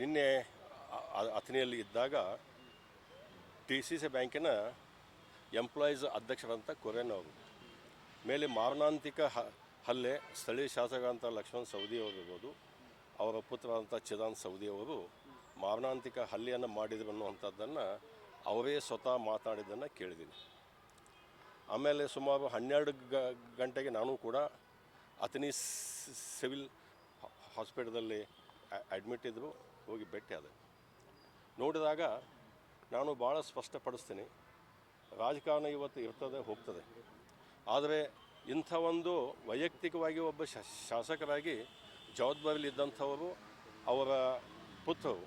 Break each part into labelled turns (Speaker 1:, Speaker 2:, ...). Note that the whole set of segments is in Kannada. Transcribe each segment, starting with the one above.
Speaker 1: ನಿನ್ನೆ ಅಥಣಿಯಲ್ಲಿ ಇದ್ದಾಗ ಡಿ ಸಿ ಸಿ ಬ್ಯಾಂಕಿನ ಎಂಪ್ಲಾಯೀಸ್ ಅಧ್ಯಕ್ಷರಂತ ಕೊರೇನ್ ಅವರು ಮೇಲೆ ಮಾರಣಾಂತಿಕ ಹಲ್ಲೆ ಸ್ಥಳೀಯ ಶಾಸಕ ಅಂತ ಲಕ್ಷ್ಮಣ್ ಸವದಿ ಅವರು ಇರ್ಬೋದು, ಅವರ ಪುತ್ರ ಅಂತ ಚಿದಾನ್ ಸವದಿ ಅವರು ಮಾರಣಾಂತಿಕ ಹಲ್ಲೆಯನ್ನು ಮಾಡಿದ್ರು ಅನ್ನುವಂಥದ್ದನ್ನು ಅವರೇ ಸ್ವತಃ ಮಾತಾಡಿದ್ದನ್ನು ಕೇಳಿದ್ದೀನಿ. ಆಮೇಲೆ ಸುಮಾರು 12 ಗಂಟೆಗೆ ನಾನು ಕೂಡ ಅಥಣಿ ಸಿವಿಲ್ ಹಾಸ್ಪಿಟಲಲ್ಲಿ ಅಡ್ಮಿಟ್ ಇದ್ದರು, ಹೋಗಿ ಭೇಟಿಯಾದೆ. ನೋಡಿದಾಗ ನಾನು ಭಾಳ ಸ್ಪಷ್ಟಪಡಿಸ್ತೀನಿ, ರಾಜಕಾರಣ ಇವತ್ತು ಇರ್ತದೆ ಹೋಗ್ತದೆ, ಆದರೆ ಇಂಥ ಒಂದು ವೈಯಕ್ತಿಕವಾಗಿ ಒಬ್ಬ ಶಾಸಕರಾಗಿ ಜವಾಬ್ದಾರಿಯಲ್ಲಿದ್ದಂಥವರು ಅವರ ಪುತ್ರರು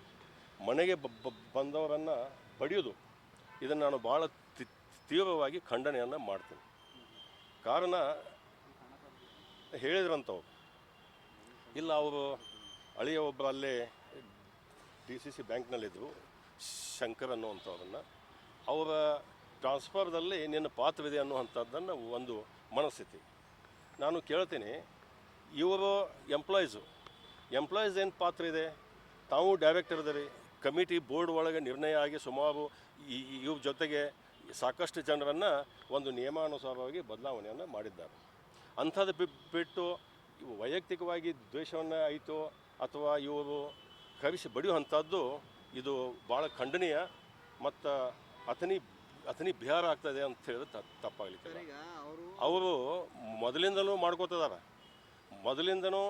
Speaker 1: ಮನೆಗೆ ಬಂದವರನ್ನು ಬಡಿಯೋದು, ಇದನ್ನು ನಾನು ಭಾಳ ತೀವ್ರವಾಗಿ ಖಂಡನೆಯನ್ನು ಮಾಡ್ತೀನಿ. ಕಾರಣ ಹೇಳಿದ್ರಂಥವ್ರು ಇಲ್ಲ, ಅವರು ಅಳಿಯ ಒಬ್ಬರು ಅಲ್ಲೇ ಡಿ ಸಿ ಸಿ ಬ್ಯಾಂಕ್ನಲ್ಲಿದ್ದರು, ಶಂಕರ್ ಅನ್ನುವಂಥವ್ರನ್ನು, ಅವರ ಟ್ರಾನ್ಸ್ಫರ್ದಲ್ಲಿ ನಿನ್ನ ಪಾತ್ರವಿದೆ ಅನ್ನುವಂಥದ್ದನ್ನು ಒಂದು ಮನಸ್ಥಿತಿ. ನಾನು ಕೇಳ್ತೀನಿ, ಇವರು ಎಂಪ್ಲಾಯೀಸ್ ಏನು ಪಾತ್ರ ಇದೆ? ತಾವು ಡೈರೆಕ್ಟರ್ ಇದರಿ, ಕಮಿಟಿ ಬೋರ್ಡ್ ಒಳಗೆ ನಿರ್ಣಯ ಆಗಿ ಸುಮಾರು ಇವ್ರ ಜೊತೆಗೆ ಸಾಕಷ್ಟು ಜನರನ್ನು ಒಂದು ನಿಯಮಾನುಸಾರವಾಗಿ ಬದಲಾವಣೆಯನ್ನು ಮಾಡಿದ್ದಾರೆ. ಅಂಥದ್ದು ಬಿಟ್ಟು ವೈಯಕ್ತಿಕವಾಗಿ ದ್ವೇಷವನ್ನು ಆಯಿತು ಅಥವಾ ಇವರು ಕವಿಸಿ ಬಡಿಯುವಂಥದ್ದು ಇದು ಭಾಳ ಖಂಡನೀಯ ಮತ್ತು ಅಥಣಿ ಬಿಹಾರ ಆಗ್ತದೆ ಅಂತ ಹೇಳಿದ್ರೆ ತಪ್ಪಾಗಲಿಕ್ಕೆ. ಅವರು ಮೊದಲಿಂದಲೂ ಮಾಡ್ಕೋತಿದ್ದಾರೆ, ಮೊದಲಿಂದನೂ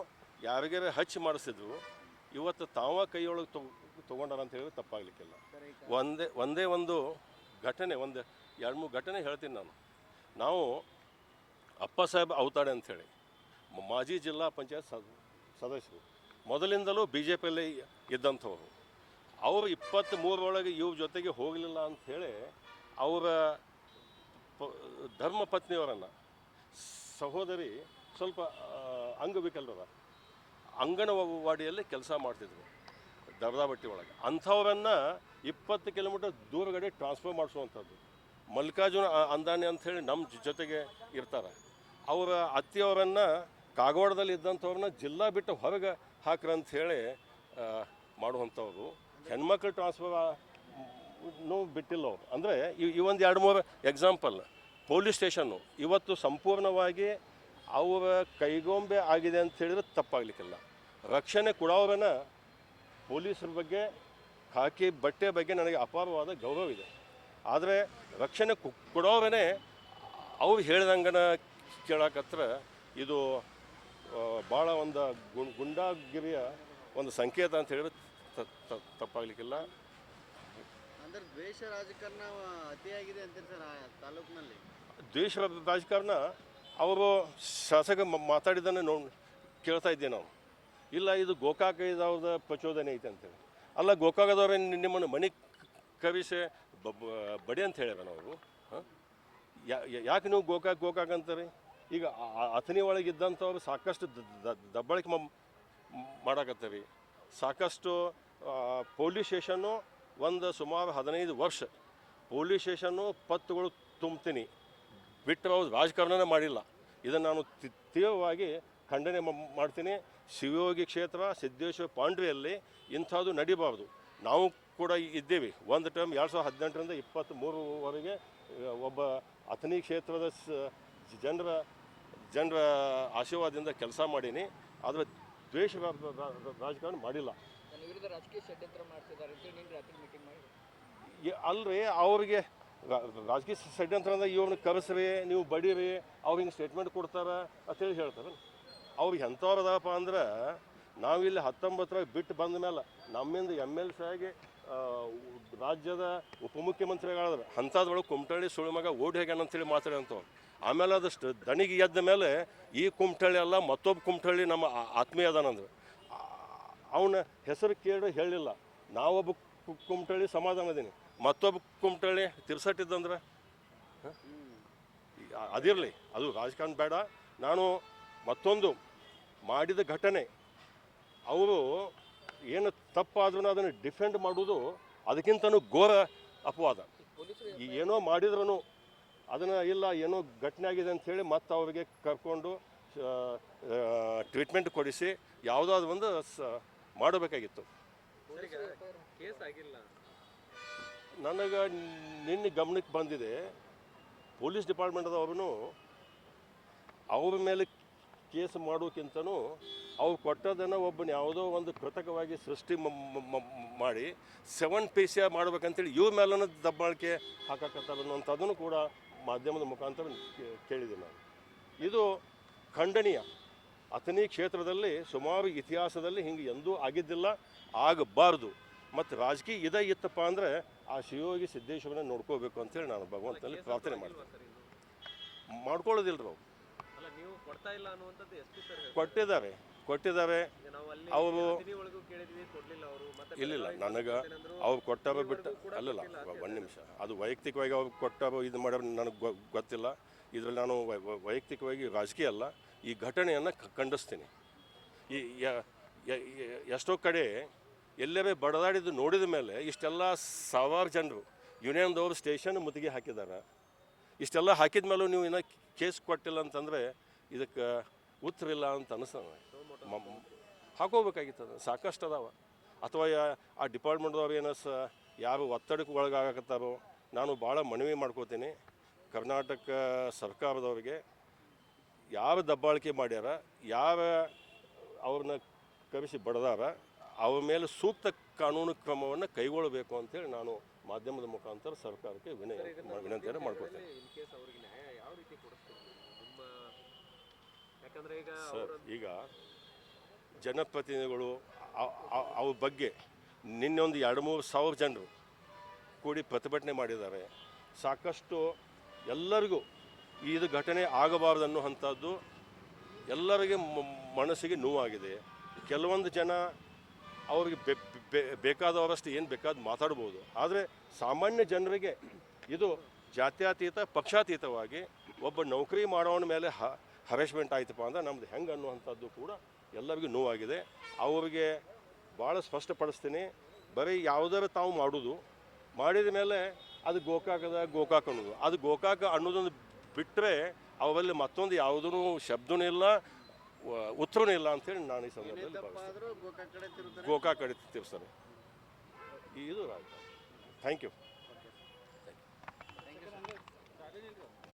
Speaker 1: ಯಾರಿಗಾರ ಹಚ್ಚಿ ಮಾಡಿಸಿದ್ರು, ಇವತ್ತು ತಾವ ಕೈಯೊಳಗೆ ತೊಗೊಂಡಾರ ಅಂತ ಹೇಳಿದ್ರೆ ತಪ್ಪಾಗಲಿಕ್ಕಿಲ್ಲ. ಒಂದೇ ಒಂದು ಘಟನೆ, 2-3 ಘಟನೆ ಹೇಳ್ತೀನಿ ನಾನು. ನಾವು ಅಪ್ಪ ಸಾಹೇಬ್ ಅವತಾಡೆ ಅಂಥೇಳಿ ಮಾಜಿ ಜಿಲ್ಲಾ ಪಂಚಾಯತ್ ಸದಸ್ಯರು, ಮೊದಲಿಂದಲೂ ಬಿ ಜೆ ಪಿಯಲ್ಲಿ ಇದ್ದಂಥವ್ರು, ಅವರು 23 ಇವ್ರ ಜೊತೆಗೆ ಹೋಗಲಿಲ್ಲ ಅಂಥೇಳಿ ಅವರ ಧರ್ಮಪತ್ನಿಯವರನ್ನು, ಸಹೋದರಿ ಸ್ವಲ್ಪ ಅಂಗವಿಕಲರ, ಅಂಗನವಾಡಿಯಲ್ಲಿ ಕೆಲಸ ಮಾಡ್ತಿದ್ರು ದರ್ದಾಬಟ್ಟಿ ಒಳಗೆ, ಅಂಥವರನ್ನು 20 ಕಿಲೋಮೀಟರ್ ದೂರಗಡೆ ಟ್ರಾನ್ಸ್ಫರ್ ಮಾಡಿಸುವಂಥದ್ದು. ಮಲ್ಲಿಕಾರ್ಜುನ ಅಂದಾನಿ ಅಂಥೇಳಿ ನಮ್ಮ ಜೊತೆಗೆ ಇರ್ತಾರೆ, ಅವರ ಅತ್ತಿಯವರನ್ನು ಕಾಗವಾಡದಲ್ಲಿ ಇದ್ದಂಥವ್ರನ್ನ ಜಿಲ್ಲಾ ಬಿಟ್ಟು ಹೊರಗೆ ಹಾಕ್ರಂಥೇಳಿ ಮಾಡುವಂಥವ್ರು. ಹೆಣ್ಮಕ್ಳು ಟ್ರಾನ್ಸ್ಫರ್ ಬಿಟ್ಟಿಲ್ಲ ಅವರು. ಅಂದರೆ ಈ ಒಂದು 2-3 ಎಕ್ಸಾಂಪಲ್. ಪೊಲೀಸ್ ಸ್ಟೇಷನ್ನು ಇವತ್ತು ಸಂಪೂರ್ಣವಾಗಿ ಅವರ ಕೈಗೊಂಬೆ ಆಗಿದೆ ಅಂತ ಹೇಳಿದ್ರೆ ತಪ್ಪಾಗಲಿಕ್ಕಿಲ್ಲ. ರಕ್ಷಣೆ ಕೊಡೋರನ್ನ ಪೊಲೀಸರ ಬಗ್ಗೆ, ಖಾಕಿ ಬಟ್ಟೆ ಬಗ್ಗೆ ನನಗೆ ಅಪಾರವಾದ ಗೌರವ ಇದೆ, ಆದರೆ ರಕ್ಷಣೆ ಕೊಡೋರೇ ಅವ್ರು ಹೇಳ್ದಂಗನ ಕೇಳಕತ್ರ ಇದು ಭಾಳ ಒಂದು ಗುಂಡಾಗಿರಿಯ ಒಂದು ಸಂಕೇತ ಅಂತ ಹೇಳಿದ್ರೆ ತಪ್ಪಾಗಲಿಕ್ಕಿಲ್ಲ.
Speaker 2: ಅಂದರೆ ದ್ವೇಷ ರಾಜಕಾರಣ ಅತಿಯಾಗಿದೆ ಅಂತೀರಿ ಸರ್ ತಾಲೂಕಿನಲ್ಲಿ?
Speaker 1: ದ್ವೇಷ ರಾಜಕಾರಣ ಅವರು ಶಾಸಕ ಮಾತಾಡಿದ್ದನ್ನು ಕೇಳ್ತಾ ಇದ್ದೆ ನಾವು. ಇಲ್ಲ, ಇದು ಗೋಕಾಕ ಇದಾವ್ದ ಪ್ರಚೋದನೆ ಐತೆ ಅಂತೇಳಿ. ಅಲ್ಲ, ಗೋಕಾಕದವ್ರೆ ನಿಮ್ಮನ್ನು ಮನೆ ಕವಿಸೆ ಬಡಿ ಅಂತ ಹೇಳ್ಯಾರ ನಾವು. ಯಾಕೆ ನೀವು ಗೋಕಾಕ ಅಂತಾರೆ? ಈಗ ಅಥಣಿ ಒಳಗಿದ್ದಂಥವ್ರು ಸಾಕಷ್ಟು ದಬ್ಬಾಳಿಕೆ ಮಾಡಕತ್ತೀರಿ. ಸಾಕಷ್ಟು ಪೊಲೀಸ್ ಸ್ಟೇಷನ್ನು ಸುಮಾರು 15 ವರ್ಷ ಪೊಲೀಸ್ ಸ್ಟೇಷನ್ನು ಪತ್ತುಗಳು ತುಂಬ್ತೀನಿ ಬಿಟ್ಟರೆ ಅವ್ರು ರಾಜಕಾರಣನೇ ಮಾಡಿಲ್ಲ. ಇದನ್ನು ನಾನು ತೀವ್ರವಾಗಿ ಖಂಡನೆ ಮಾಡ್ತೀನಿ. ಶಿವಯೋಗಿ ಕ್ಷೇತ್ರ, ಸಿದ್ದೇಶ್ವರ ಪಾಂಡ್ರೆಯಲ್ಲಿ ಇಂಥದ್ದು ನಡಿಬಾರ್ದು. ನಾವು ಕೂಡ ಇದ್ದೇವೆ. ಒಂದು ಟರ್ಮ್ 2018ರಿಂದ 23ವರೆಗೆ ಒಬ್ಬ ಅಥಣಿ ಕ್ಷೇತ್ರದ ಜನರ ಆಶೀರ್ವಾದದಿಂದ ಕೆಲಸ ಮಾಡೀನಿ, ಆದರೆ ದ್ವೇಷ ರಾಜಕಾರಣ ಮಾಡಿಲ್ಲ. ಅಲ್ರಿ, ಅವ್ರಿಗೆ ರಾಜಕೀಯ ಷಡ್ಯಂತ್ರ ಅಂದ್ರೆ ಇವ್ರನ್ನ ಕರೆಸ್ರಿ, ನೀವು ಬಡೀರಿ, ಅವ್ರು ಹಿಂಗೆ ಸ್ಟೇಟ್ಮೆಂಟ್ ಕೊಡ್ತಾರೆ ಅಂತೇಳಿ ಹೇಳ್ತಾರೆ. ಅವ್ರಿಗೆ ಎಂಥವ್ರದಪ್ಪ ಅಂದ್ರೆ, ನಾವಿಲ್ಲಿ 19 ಬಿಟ್ಟು ಬಂದ ಮೇಲೆ ನಮ್ಮಿಂದ MLC ಆಗಿ ರಾಜ್ಯದ ಉಪಮುಖ್ಯಮಂತ್ರಿಗಳಾದ್ರೆ ಅಂಥದ್ರೊಳಗೆ ಕುಮಟಳ್ಳಿ ಸುಳಿಮಗ ಓಡಿ ಹೋಗ್ಯಾನ ಅಂತೇಳಿ ಮಾತಾಡೋಂಥವ್ರು. ಆಮೇಲೆ ಅದಷ್ಟು ದಣಿಗೆ ಎದ್ದ ಮೇಲೆ ಈ ಕುಮಟಳ್ಳಿ ಅಲ್ಲ ಮತ್ತೊಬ್ಬ ಕುಮಟಳ್ಳಿ ನಮ್ಮ ಆತ್ಮೀಯ ಅದಾನಂದ್ರೆ ಅವನ ಹೆಸರು ಕೇಳಿ ಹೇಳಿಲ್ಲ. ನಾವೊಬ್ಬ ಕುಮಟಳ್ಳಿ ಸಮಾಧಾನ ಅದೀನಿ, ಮತ್ತೊಬ್ಬ ಕುಮಟಳ್ಳಿ ತಿರ್ಸಟ್ಟಿದ್ದಂದ್ರೆ ಅದಿರಲಿ, ಅದು ರಾಜಕಾರಣ ಬೇಡ. ನಾನು ಮತ್ತೊಂದು ಮಾಡಿದ ಘಟನೆ, ಅವರು ಏನು ತಪ್ಪಾದ್ರೂ ಅದನ್ನು ಡಿಫೆಂಡ್ ಮಾಡೋದು ಅದಕ್ಕಿಂತನೂ ಘೋರ ಅಪವಾದ. ಏನೋ ಮಾಡಿದ್ರೂ ಅದನ್ನು ಇಲ್ಲ, ಏನೋ ಘಟನೆ ಆಗಿದೆ ಅಂಥೇಳಿ ಮತ್ತೆ ಅವರಿಗೆ ಕರ್ಕೊಂಡು ಟ್ರೀಟ್ಮೆಂಟ್ ಕೊಡಿಸಿ ಯಾವುದಾದ್ರು ಒಂದು ಮಾಡಬೇಕಾಗಿತ್ತು.
Speaker 3: ಕೇಸ್ ಆಗಿಲ್ಲ.
Speaker 1: ನನಗೆ ನಿನ್ನೆ ಗಮನಕ್ಕೆ ಬಂದಿದೆ, ಪೊಲೀಸ್ ಡಿಪಾರ್ಟ್ಮೆಂಟ್ದವ್ರೂ ಅವ್ರ ಮೇಲೆ ಕೇಸ್ ಮಾಡೋಕ್ಕಿಂತನೂ ಅವ್ರು ಕೊಟ್ಟದನ್ನು ಒಬ್ಬನ ಯಾವುದೋ ಒಂದು ಕೃತಕವಾಗಿ ಸೃಷ್ಟಿ ಮಾಡಿ 7 ಪೈಸೆ ಮಾಡ್ಬೇಕಂತೇಳಿ ಇವ್ರ ಮೇಲೂ ದಬ್ಬಾಳಿಕೆ ಹಾಕಕತ್ತಾರೆ ಅನ್ನೋಂಥದ್ದನ್ನು ಕೂಡ ಮಾಧ್ಯಮದ ಮುಖಾಂತರ ಕೇಳಿದೆ ನಾನು. ಇದು ಖಂಡನೀಯ. ಅಥಣಿ ಕ್ಷೇತ್ರದಲ್ಲಿ ಸುಮಾರು ಇತಿಹಾಸದಲ್ಲಿ ಹಿಂಗೆ ಎಂದೂ ಆಗಿದ್ದಿಲ್ಲ, ಆಗಬಾರ್ದು. ಮತ್ತು ರಾಜಕೀಯ ಇದೇ ಇತ್ತಪ್ಪ ಅಂದರೆ ಆ ಶಿವಯೋಗಿ ಸಿದ್ದೇಶ್ವರನ ನೋಡ್ಕೋಬೇಕು ಅಂತೇಳಿ ನಾನು ಭಗವಂತನಲ್ಲಿ ಪ್ರಾರ್ಥನೆ ಮಾಡ್ತೀನಿ. ಮಾಡ್ಕೊಳ್ಳೋದಿಲ್ಲ ನಾವು.
Speaker 3: ಅಲ್ಲ, ನೀವು ಕೊಡ್ತಾ ಇಲ್ಲ ಅನ್ನುವಂಥದ್ದು ಎಷ್ಟು ಸರ್
Speaker 1: ಕೊಟ್ಟಿದ್ದಾರೆ
Speaker 3: ನಾವು ಅಲ್ಲಿ
Speaker 1: ಅವರು
Speaker 3: ಒಳಗೂ ಕೇಳಿದ್ವಿ, ಕೊಡ್ಲಿಲ್ಲ ಅವರು. ಮತ್ತೆ
Speaker 1: ಇಲ್ಲ ನನಗೆ ಅವ್ರು ಕೊಟ್ಟಾರೋ ಬಿಟ್ಟು ಅಲ್ಲಲ್ಲ, ಒಂದು ನಿಮಿಷ, ಅದು ವೈಯಕ್ತಿಕವಾಗಿ ಅವ್ರು ಕೊಟ್ಟಾರೋ ಇದು ಮಾಡೋರು ನನಗೆ ಗೊತ್ತಿಲ್ಲ. ಇದರಲ್ಲಿ ನಾನು ವೈಯಕ್ತಿಕವಾಗಿ ರಾಜಕೀಯ ಅಲ್ಲ, ಈ ಘಟನೆಯನ್ನು ಖಂಡಿಸ್ತೀನಿ. ಈ ಎಷ್ಟೋ ಕಡೆ ಎಲ್ಲರೇ ಬಡದಾಡಿದ್ದು ನೋಡಿದ ಮೇಲೆ ಇಷ್ಟೆಲ್ಲ ಸಾವಿರಾರು ಜನರು ಯೂನಿಯನ್ದವರು ಸ್ಟೇಷನ್ ಮುತ್ತಿಗೆ ಹಾಕಿದ್ದಾರೆ. ಇಷ್ಟೆಲ್ಲ ಹಾಕಿದ ಮೇಲೂ ನೀವು ಇನ್ನೂ ಕೇಸ್ ಕೊಟ್ಟಿಲ್ಲ ಅಂತಂದರೆ ಇದಕ್ಕೆ ಉತ್ತರ ಇಲ್ಲ ಅಂತ ಅನಿಸ್ತದೆ. ಹಾಕೋಬೇಕಾಗಿತ್ತು, ಸಾಕಷ್ಟು ಅದಾವ. ಅಥವಾ ಆ ಡಿಪಾರ್ಟ್ಮೆಂಟ್ದವ್ರು ಏನೋ ಯಾರು ಒತ್ತಡಕ್ಕೆ ಒಳಗಾಗತ್ತಾರೋ, ನಾನು ಭಾಳ ಮನವಿ ಮಾಡ್ಕೋತೀನಿ ಕರ್ನಾಟಕ ಸರ್ಕಾರದವ್ರಿಗೆ, ಯಾರು ದಬ್ಬಾಳಿಕೆ ಮಾಡ್ಯಾರ, ಯಾರ ಅವ್ರನ್ನ ಕರೆಸಿ ಬಡದಾರ, ಅವ್ರ ಮೇಲೆ ಸೂಕ್ತ ಕಾನೂನು ಕ್ರಮವನ್ನು ಕೈಗೊಳ್ಳಬೇಕು ಅಂತೇಳಿ ನಾನು ಮಾಧ್ಯಮದ ಮುಖಾಂತರ ಸರ್ಕಾರಕ್ಕೆ ವಿನಂತಿಯನ್ನು ಮಾಡ್ಕೊಳ್ತೇನೆ. ಸರ್, ಈಗ ಜನಪ್ರತಿನಿಧಿಗಳು ಅವ್ರ ಬಗ್ಗೆ ನಿನ್ನೆ ಒಂದು 2-3 ಸಾವಿರ ಜನರು ಕೂಡಿ ಪ್ರತಿಭಟನೆ ಮಾಡಿದ್ದಾರೆ. ಸಾಕಷ್ಟು ಎಲ್ಲರಿಗೂ ಇದು ಘಟನೆ ಆಗಬಾರ್ದು ಅನ್ನುವಂಥದ್ದು ಎಲ್ಲರಿಗೆ ಮನಸ್ಸಿಗೆ ನೋವಾಗಿದೆ. ಕೆಲವೊಂದು ಜನ ಅವ್ರಿಗೆ ಬೇಕಾದವರಷ್ಟು ಏನು ಬೇಕಾದ ಮಾತಾಡ್ಬೋದು, ಆದರೆ ಸಾಮಾನ್ಯ ಜನರಿಗೆ ಇದು ಜಾತ್ಯತೀತ ಪಕ್ಷಾತೀತವಾಗಿ ಒಬ್ಬ ನೌಕರಿ ಮಾಡೋನ ಮೇಲೆ ಹರೇಸ್ಮೆಂಟ್ ಆಯ್ತಪ್ಪ ಅಂದ್ರೆ ನಮ್ದು ಹೆಂಗೆ ಅನ್ನುವಂಥದ್ದು ಕೂಡ ಎಲ್ಲರಿಗೂ ನೋವಾಗಿದೆ. ಅವರಿಗೆ ಭಾಳ ಸ್ಪಷ್ಟಪಡಿಸ್ತೀನಿ, ಬರೀ ಯಾವುದಾರು ತಾವು ಮಾಡೋದು ಮಾಡಿದ ಮೇಲೆ ಅದು ಗೋಕಾಕ್ ಅನ್ನೋದು, ಅದು ಗೋಕಾಕ ಅನ್ನೋದೊಂದು ಬಿಟ್ಟರೆ ಅವರಲ್ಲಿ ಮತ್ತೊಂದು ಯಾವುದೂ ಶಬ್ದನೂ ಇಲ್ಲ, ಉತ್ತರನೂ ಇಲ್ಲ ಅಂಥೇಳಿ ನಾನು ಈ ಸಂದರ್ಭದಲ್ಲಿ ಭಾವಿಸ್ತೀನಿ. ಗೋಕಾಕ್ ಕಡೆ ತಿರ್ಸ್ತಾರೆ. ಇದು ಥ್ಯಾಂಕ್ ಯು.